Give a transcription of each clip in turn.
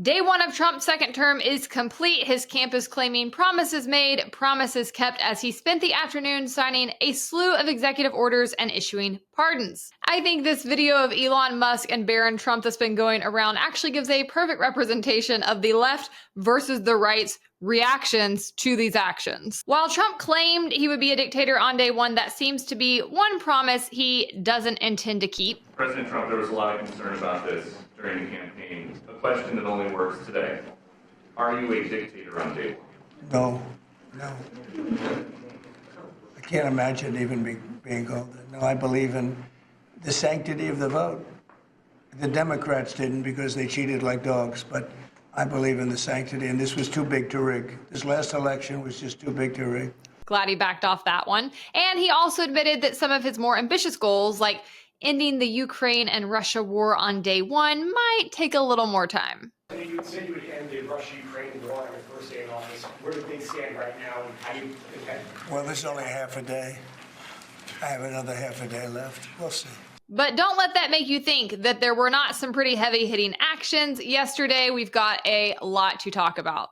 Day one of Trump's second term is complete. His camp is claiming promises made, promises kept, as he spent the afternoon signing a slew of executive orders and issuing pardons. I think this video of Elon Musk and Barron Trump that's been going around actually gives a perfect representation of the left versus the right's reactions to these actions. While Trump claimed he would be a dictator on day one, that seems to be one promise he doesn't intend to keep. President Trump, there was a lot of concern about this during the campaign. A question that only works today. Are you a dictator on day one? No. I can't imagine even being called that. No, I believe in the sanctity of the vote. The Democrats didn't because they cheated like dogs, but I believe in the sanctity, and this was too big to rig. This last election was just too big to rig. Glad he backed off that one. And he also admitted that some of his more ambitious goals, like ending the Ukraine and Russia war on day one, might take a little more time. You said you would end the Russia-Ukraine war on your first day in office. Where do things stand right now, and how do you think that? Well, there's only half a day. I have another half a day left. We'll see. But don't let that make you think that there were not some pretty heavy-hitting actions yesterday. We've got a lot to talk about.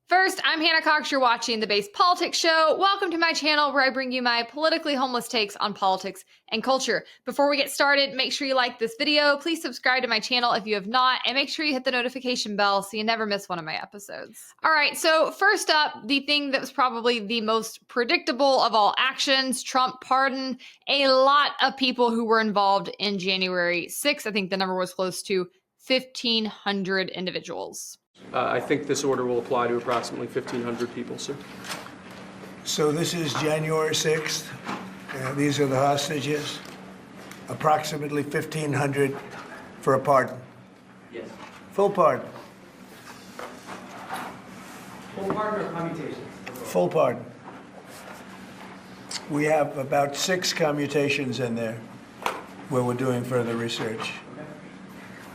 First, I'm Hannah Cox. You're watching The Base Politics Show. Welcome to my channel where I bring you my politically homeless takes on politics and culture. Before we get started, make sure you like this video. Please subscribe to my channel if you have not, and make sure you hit the notification bell so you never miss one of my episodes. All right, so first up, the thing that was probably the most predictable of all actions, Trump pardoned a lot of people who were involved in January 6th. I think the number was close to 1,500 individuals. I think this order will apply to approximately 1,500 people, sir. So this is January 6th. These are the hostages. Approximately 1,500 for a pardon. Yes. Full pardon. Full pardon or commutations? Full pardon. We have about 6 commutations in there where we're doing further research. Okay.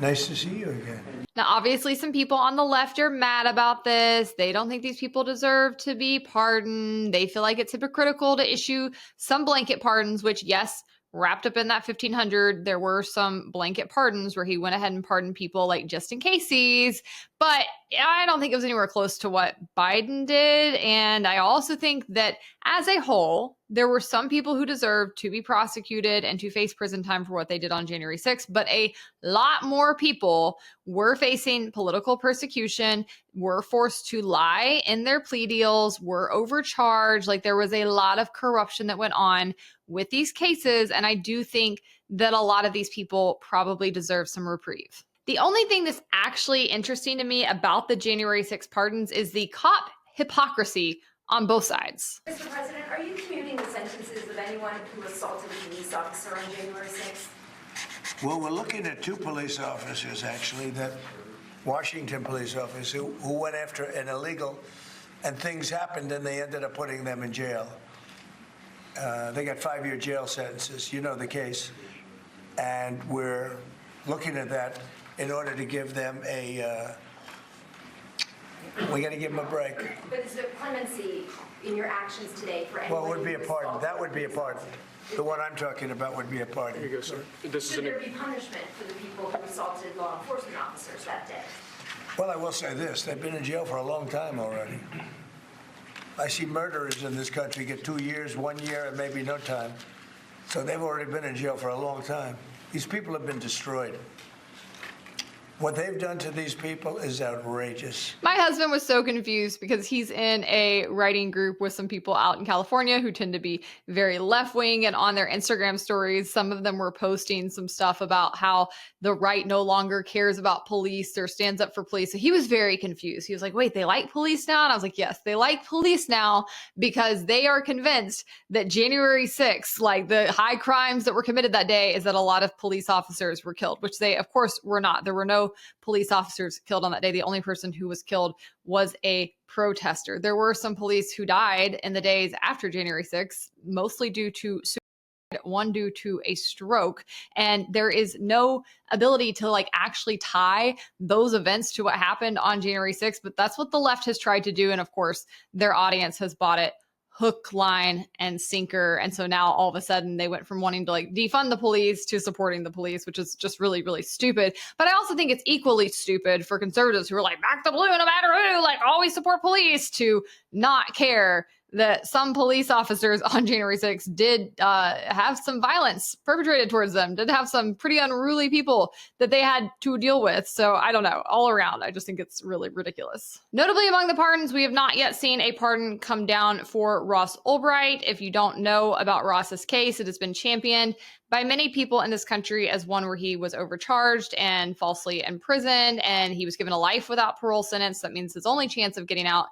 Nice to see you again. Now, obviously, some people on the left are mad about this. They don't think these people deserve to be pardoned. They feel like it's hypocritical to issue some blanket pardons, which, yes, wrapped up in that 1,500, there were some blanket pardons where he went ahead and pardoned people like just in cases. But I don't think it was anywhere close to what Biden did. And I also think that as a whole, there were some people who deserved to be prosecuted and to face prison time for what they did on January 6th. But a lot more people were facing political persecution, were forced to lie in their plea deals, were overcharged. Like there was a lot of corruption that went on with these cases. And I do think that a lot of these people probably deserve some reprieve. The only thing that's actually interesting to me about the January 6th pardons is the cop hypocrisy on both sides. Mr. President, are you commuting the sentences of anyone who assaulted a police officer on January 6th? Well, we're looking at 2 police officers, actually, that Washington police officers who went after an illegal, and things happened and they ended up putting them in jail. They got 5-year jail sentences. You know the case. And we're looking at that in order to give them we got to give them a break. But is there clemency in your actions today for anyone? Well, it would be a who pardon. assaulted That would be a pardon. The one I'm talking about would be a pardon. Here you go, sir. This Should there be punishment for the people who assaulted law enforcement officers that day? Well, I will say this. They've been in jail for a long time already. I see murderers in this country get 2 years, 1 year, and maybe no time. So they've already been in jail for a long time. These people have been destroyed. What they've done to these people is outrageous. My husband was so confused because he's in a writing group with some people out in California who tend to be very left-wing, and on their Instagram stories, some of them were posting some stuff about how the right no longer cares about police or stands up for police. So he was very confused. He was like, wait, they like police now? And I was like, yes, they like police now because they are convinced that January 6th, like the high crimes that were committed that day, is that a lot of police officers were killed, which they, of course, were not. There were no police officers killed on that day. The only person who was killed was a protester. There were some police who died in the days after January 6th, mostly due to suicide, one due to a stroke. And there is no ability to like actually tie those events to what happened on January 6th. But that's what the left has tried to do. And of course, their audience has bought it hook, line, and sinker. And so now all of a sudden they went from wanting to like defund the police to supporting the police, which is just really, really stupid. But I also think it's equally stupid for conservatives who are like, back the blue no matter who, like always support police, to not care that some police officers on January 6th did have some violence perpetrated towards them, did have some pretty unruly people that they had to deal with. So I don't know, all around, I just think it's really ridiculous. Notably among the pardons, we have not yet seen a pardon come down for Ross Ulbright. If you don't know about Ross's case, it has been championed by many people in this country as one where he was overcharged and falsely imprisoned, and he was given a life without parole sentence. That means his only chance of getting out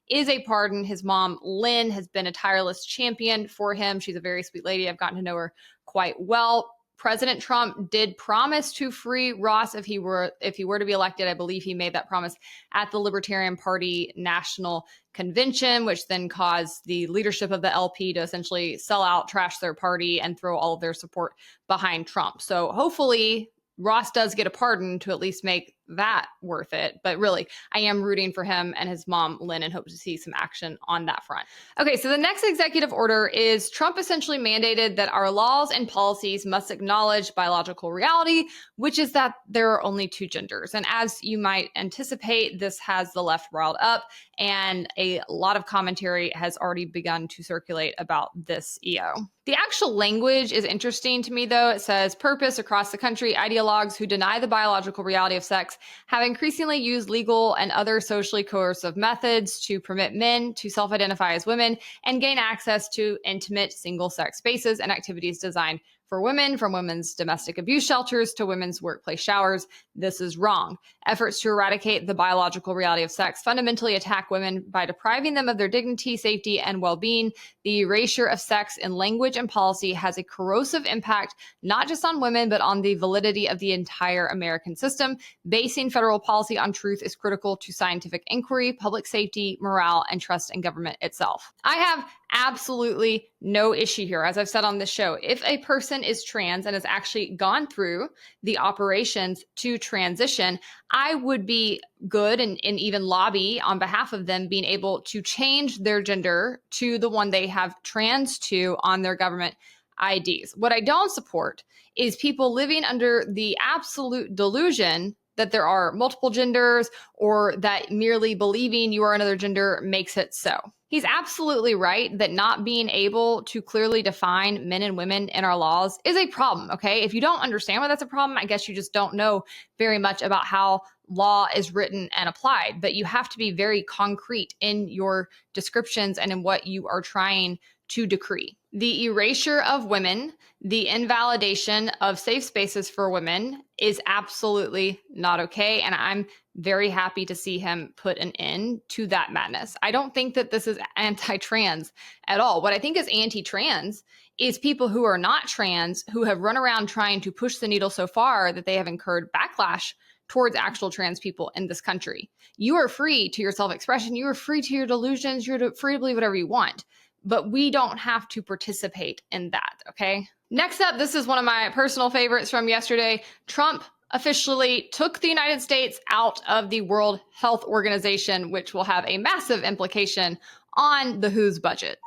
is a pardon. His mom, Lynn, has been a tireless champion for him. She's a very sweet lady. I've gotten to know her quite well. President Trump did promise to free Ross if he were to be elected. I believe he made that promise at the Libertarian Party National Convention, which then caused the leadership of the LP to essentially sell out, trash their party, and throw all of their support behind Trump. So hopefully Ross does get a pardon to at least make that worth it. But really, I am rooting for him and his mom, Lynn, and hope to see some action on that front. Okay, so the next executive order is Trump essentially mandated that our laws and policies must acknowledge biological reality, which is that there are only two genders. And as you might anticipate, this has the left riled up, and a lot of commentary has already begun to circulate about this EO. The actual language is interesting to me, though. It says, purpose across the country, ideologues who deny the biological reality of sex have increasingly used legal and other socially coercive methods to permit men to self-identify as women and gain access to intimate single-sex spaces and activities designed for women, from women's domestic abuse shelters to women's workplace showers. This is wrong. Efforts to eradicate the biological reality of sex fundamentally attack women by depriving them of their dignity, safety, and well-being. The erasure of sex in language and policy has a corrosive impact, not just on women, but on the validity of the entire American system. Basing federal policy on truth is critical to scientific inquiry, public safety, morale, and trust in government itself. I have absolutely no issue here. As I've said on this show, if a person is trans and has actually gone through the operations to transition, I would be good and even lobby on behalf of them being able to change their gender to the one they have trans to on their government IDs. What I don't support is people living under the absolute delusion that there are multiple genders, or that merely believing you are another gender makes it so. He's absolutely right that not being able to clearly define men and women in our laws is a problem, okay? If you don't understand why that's a problem, I guess you just don't know very much about how law is written and applied. But you have to be very concrete in your descriptions and in what you are trying to decree. The erasure of women, the invalidation of safe spaces for women is absolutely not okay. And I'm very happy to see him put an end to that madness. I don't think that this is anti-trans at all. What I think is anti-trans is people who are not trans, who have run around trying to push the needle so far that they have incurred backlash towards actual trans people in this country. You are free to your self-expression. You are free to your delusions. You're free to believe whatever you want. But we don't have to participate in that, okay? Next up, this is one of my personal favorites from yesterday. Trump officially took the United States out of the World Health Organization, which will have a massive implication on the WHO's budget.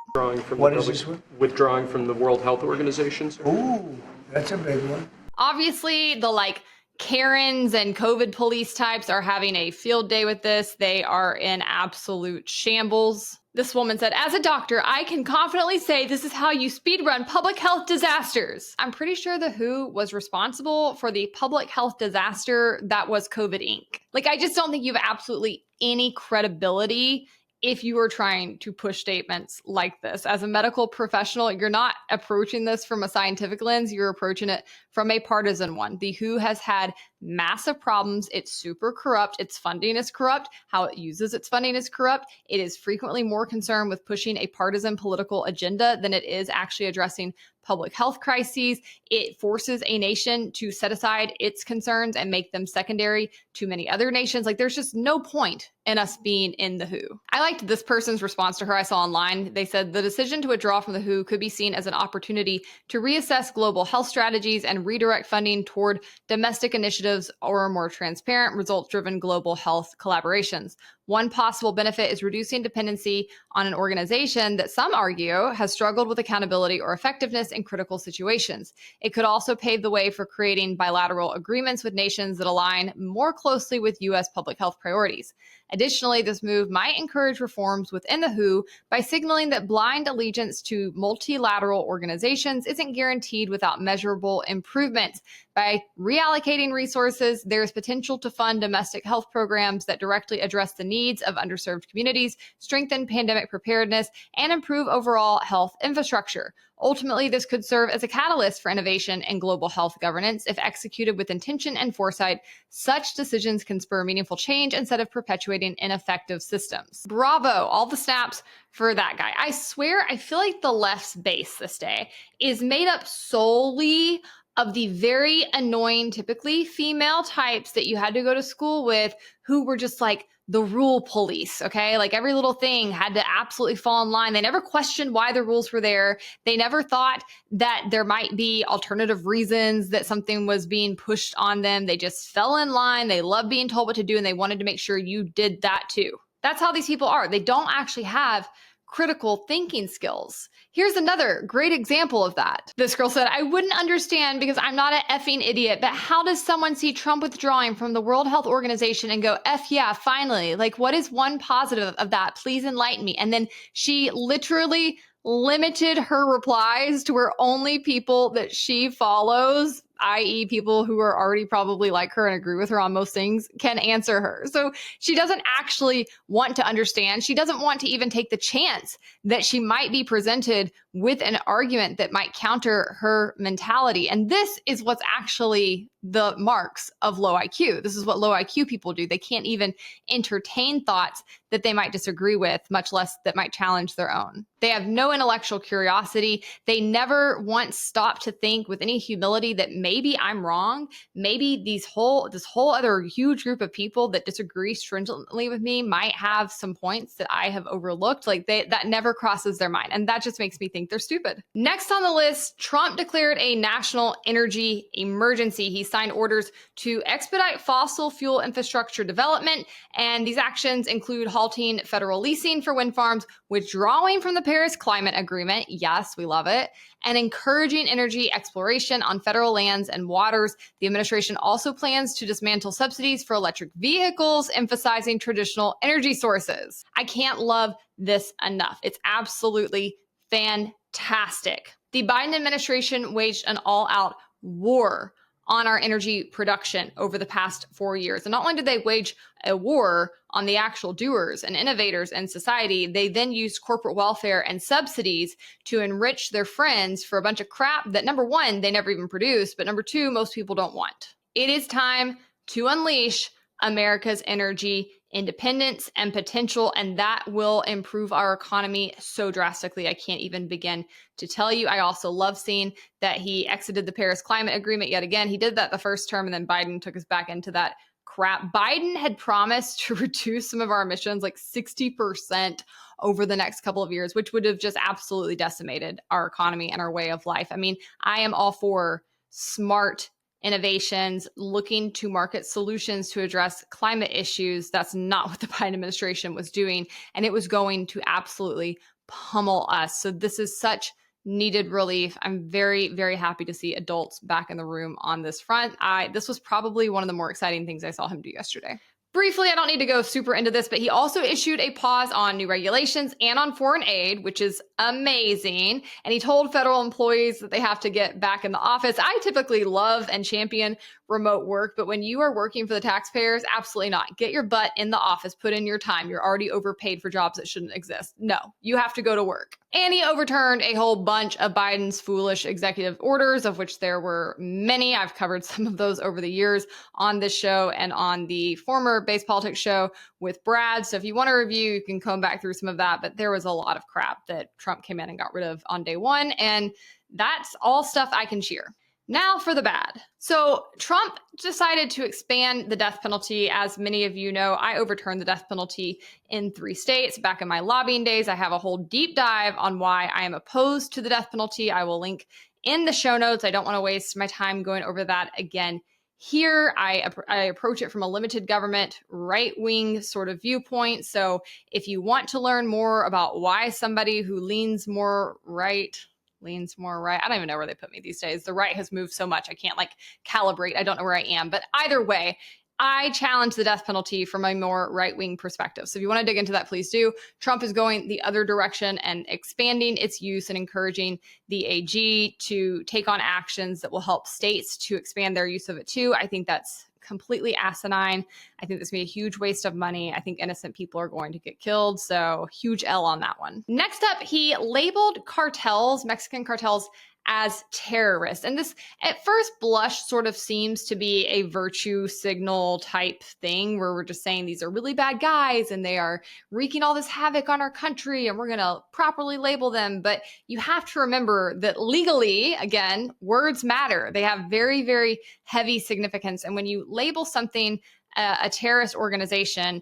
Withdrawing from the World Health Organization. Ooh, that's a big one. Obviously, the Karens and COVID police types are having a field day with this. They are in absolute shambles. This woman said, as a doctor, I can confidently say this is how you speedrun public health disasters. I'm pretty sure the WHO was responsible for the public health disaster that was COVID Inc. I just don't think you have absolutely any credibility if you are trying to push statements like this. As a medical professional, you're not approaching this from a scientific lens, you're approaching it from a partisan one. The WHO has had massive problems. It's super corrupt. Its funding is corrupt. How it uses its funding is corrupt. It is frequently more concerned with pushing a partisan political agenda than it is actually addressing public health crises. It forces a nation to set aside its concerns and make them secondary to many other nations. There's just no point in us being in the WHO. I liked this person's response to her I saw online. They said the decision to withdraw from the WHO could be seen as an opportunity to reassess global health strategies and redirect funding toward domestic initiatives or more transparent, results-driven global health collaborations. One possible benefit is reducing dependency on an organization that some argue has struggled with accountability or effectiveness in critical situations. It could also pave the way for creating bilateral agreements with nations that align more closely with U.S. public health priorities. Additionally, this move might encourage reforms within the WHO by signaling that blind allegiance to multilateral organizations isn't guaranteed without measurable improvements. By reallocating resources, there is potential to fund domestic health programs that directly address the needs of underserved communities, strengthen pandemic preparedness, and improve overall health infrastructure. Ultimately, this could serve as a catalyst for innovation in global health governance. If executed with intention and foresight, such decisions can spur meaningful change instead of perpetuating ineffective systems. Bravo, all the snaps for that guy. I swear, I feel like the left's base this day is made up solely of the very annoying, typically female types that you had to go to school with who were just like the rule police, okay? Like every little thing had to absolutely fall in line. They never questioned why the rules were there. They never thought that there might be alternative reasons that something was being pushed on them. They just fell in line. They loved being told what to do, and they wanted to make sure you did that too. That's how these people are. They don't actually have critical thinking skills. Here's another great example of that. This girl said, I wouldn't understand because I'm not an effing idiot, but how does someone see Trump withdrawing from the World Health Organization and go, F yeah, finally? Like, what is one positive of that? Please enlighten me. And then she literally limited her replies to where only people that she follows, i.e. people who are already probably like her and agree with her on most things, can answer her. So she doesn't actually want to understand. She doesn't want to even take the chance that she might be presented with an argument that might counter her mentality. And this is what's actually the marks of low IQ. This is what low IQ people do. They can't even entertain thoughts that they might disagree with, much less that might challenge their own. They have no intellectual curiosity. They never once stop to think with any humility that maybe I'm wrong. Maybe this whole other huge group of people that disagree stringently with me might have some points that I have overlooked. Like that never crosses their mind. And that just makes me think they're stupid. Next on the list, Trump declared a national energy emergency. He signed orders to expedite fossil fuel infrastructure development. And these actions include halting federal leasing for wind farms, withdrawing from the Paris Climate Agreement. Yes, we love it. And encouraging energy exploration on federal lands and waters. The administration also plans to dismantle subsidies for electric vehicles, emphasizing traditional energy sources. I can't love this enough. It's absolutely fantastic. The Biden administration waged an all-out war on our energy production over the past 4 years. And not only did they wage a war on the actual doers and innovators in society, they then used corporate welfare and subsidies to enrich their friends for a bunch of crap that, number one, they never even produced, but number two, most people don't want. It is time to unleash America's energy independence and potential, and that will improve our economy so drastically. I can't even begin to tell you. I also love seeing that he exited the Paris Climate Agreement yet again. He did that the first term, and then Biden took us back into that crap. Biden had promised to reduce some of our emissions like 60% over the next couple of years, which would have just absolutely decimated our economy and our way of life. I mean, I am all for smart innovations, looking to market solutions to address climate issues. That's not what the Biden administration was doing. And it was going to absolutely pummel us. So this is such needed relief. I'm very, very happy to see adults back in the room on this front. This was probably one of the more exciting things I saw him do yesterday. Briefly, I don't need to go super into this, but he also issued a pause on new regulations and on foreign aid, which is amazing. And he told federal employees that they have to get back in the office. I typically love and champion remote work, but when you are working for the taxpayers, absolutely not. Get your butt in the office, put in your time. You're already overpaid for jobs that shouldn't exist. No, you have to go to work. And he overturned a whole bunch of Biden's foolish executive orders, of which there were many. I've covered some of those over the years on this show and on the former Base Politics show with Brad. So if you want to review, you can come back through some of that. But there was a lot of crap that Trump came in and got rid of on day one. And that's all stuff I can cheer. Now for the bad. So Trump decided to expand the death penalty. As many of you know, I overturned the death penalty in 3 states. Back in my lobbying days, I have a whole deep dive on why I am opposed to the death penalty. I will link in the show notes. I don't want to waste my time going over that again Here, I approach it from a limited government, right-wing sort of viewpoint. So if you want to learn more about why somebody who leans more right, I don't even know where they put me these days. The right has moved so much. I can't like calibrate. I don't know where I am. But either way, I challenge the death penalty from a more right-wing perspective. So if you want to dig into that, please do. Trump is going the other direction and expanding its use and encouraging the AG to take on actions that will help states to expand their use of it too. I think that's completely asinine. I think this will be a huge waste of money. I think innocent people are going to get killed. So huge L on that one. Next up, he labeled cartels, Mexican cartels, as terrorists. And this at first blush sort of seems to be a virtue signal type thing where we're just saying these are really bad guys and they are wreaking all this havoc on our country and we're going to properly label them. But you have to remember that legally, again, words matter. They have very, very heavy significance. And when you label something a terrorist organization,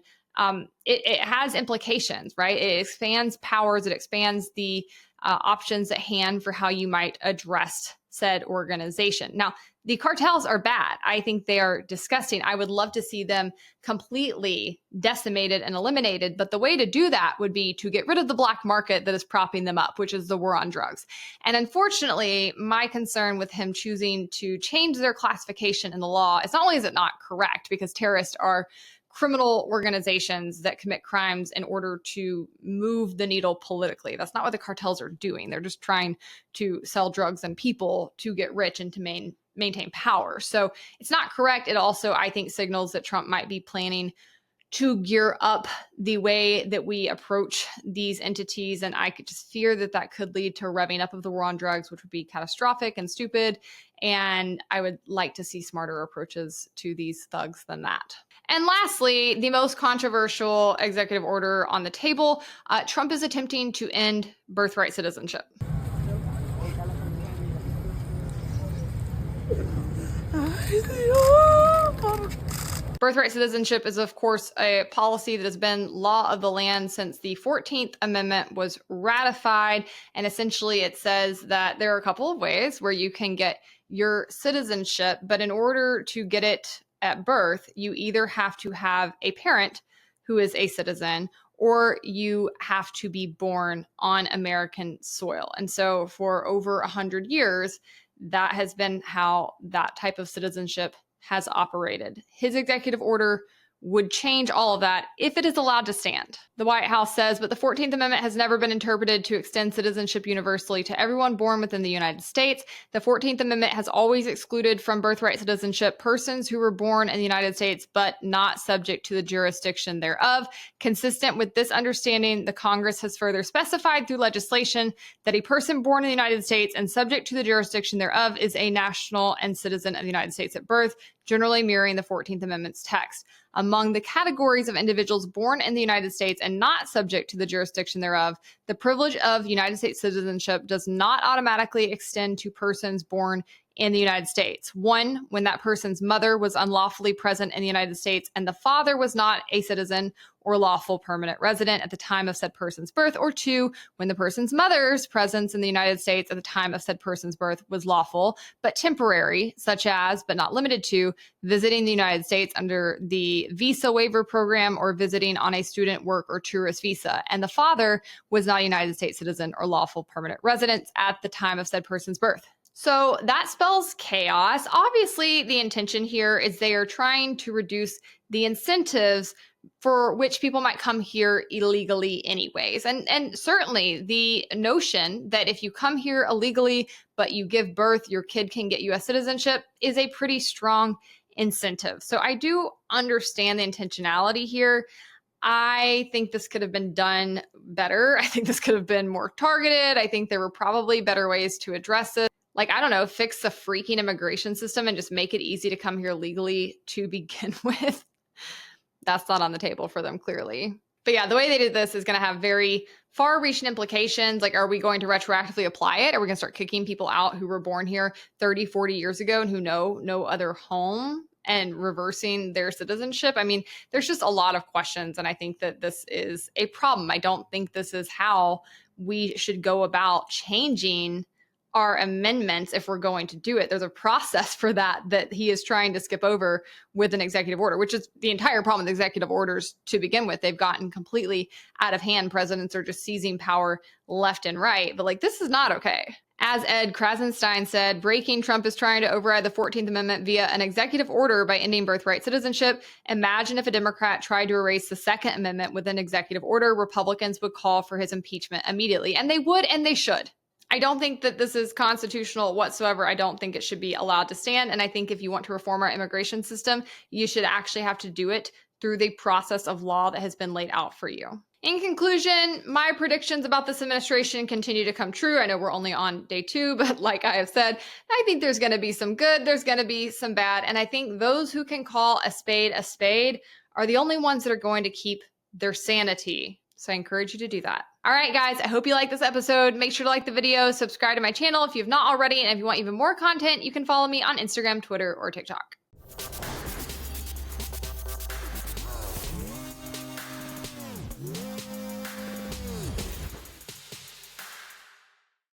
it has implications, right? It expands powers. It expands the options at hand for how you might address said organization. Now, the cartels are bad. I think they are disgusting. I would love to see them completely decimated and eliminated. But the way to do that would be to get rid of the black market that is propping them up, which is the war on drugs. And unfortunately, my concern with him choosing to change their classification in the law is not only is it not correct, because terrorists are criminal organizations that commit crimes in order to move the needle politically. That's not what the cartels are doing. They're just trying to sell drugs and people to get rich and to maintain power. So it's not correct. It also, I think, signals that Trump might be planning to gear up the way that we approach these entities. And I could just fear that that could lead to a revving up of the war on drugs, which would be catastrophic and stupid. And I would like to see smarter approaches to these thugs than that. And lastly, the most controversial executive order on the table, Trump is attempting to end birthright citizenship. Birthright citizenship is, of course, a policy that has been law of the land since the 14th Amendment was ratified. And essentially, it says that there are a couple of ways where you can get your citizenship, but in order to get it at birth, you either have to have a parent who is a citizen or you have to be born on American soil. And so for over 100 years, that has been how that type of citizenship has operated. His executive order would change all of that if it is allowed to stand. The White House says, but the 14th Amendment has never been interpreted to extend citizenship universally to everyone born within the United States. The 14th Amendment has always excluded from birthright citizenship persons who were born in the United States but not subject to the jurisdiction thereof. Consistent with this understanding, the Congress has further specified through legislation that a person born in the United States and subject to the jurisdiction thereof is a national and citizen of the United States at birth, generally mirroring the 14th Amendment's text. Among the categories of individuals born in the United States and not subject to the jurisdiction thereof, the privilege of United States citizenship does not automatically extend to persons born in the United States. One, when that person's mother was unlawfully present in the United States and the father was not a citizen or lawful permanent resident at the time of said person's birth. Or two, when the person's mother's presence in the United States at the time of said person's birth was lawful, but temporary, such as, but not limited to, visiting the United States under the visa waiver program or visiting on a student, work, or tourist visa. And the father was not a United States citizen or lawful permanent resident at the time of said person's birth. So that spells chaos. Obviously, the intention here is they are trying to reduce the incentives for which people might come here illegally anyways. And certainly the notion that if you come here illegally, but you give birth, your kid can get U.S. citizenship is a pretty strong incentive. So I do understand the intentionality here. I think this could have been done better. I think this could have been more targeted. I think there were probably better ways to address it. Like, I don't know, fix the freaking immigration system and just make it easy to come here legally to begin with. That's not on the table for them, clearly. But yeah, the way they did this is going to have very far-reaching implications. Like, are we going to retroactively apply it? Are we going to start kicking people out who were born here 30, 40 years ago and who know no other home and reversing their citizenship? I mean, there's just a lot of questions, and I think that this is a problem. I don't think this is how we should go about changing our amendments if we're going to do it. There's a process for that he is trying to skip over with an executive order, which is the entire problem with executive orders to begin with. They've gotten completely out of hand. Presidents are just seizing power left and right. But like, this is not okay. As Ed Krasenstein said, breaking Trump is trying to override the 14th Amendment via an executive order by ending birthright citizenship. Imagine if a Democrat tried to erase the Second Amendment with an executive order. Republicans would call for his impeachment immediately. And they would, and they should. I don't think that this is constitutional whatsoever. I don't think it should be allowed to stand. And I think if you want to reform our immigration system, you should actually have to do it through the process of law that has been laid out for you. In conclusion, my predictions about this administration continue to come true. I know we're only on day 2, but like I have said, I think there's going to be some good, there's going to be some bad. And I think those who can call a spade are the only ones that are going to keep their sanity. So I encourage you to do that. All right, guys, I hope you like this episode. Make sure to like the video, subscribe to my channel if you have not already. And if you want even more content, you can follow me on Instagram, Twitter, or TikTok.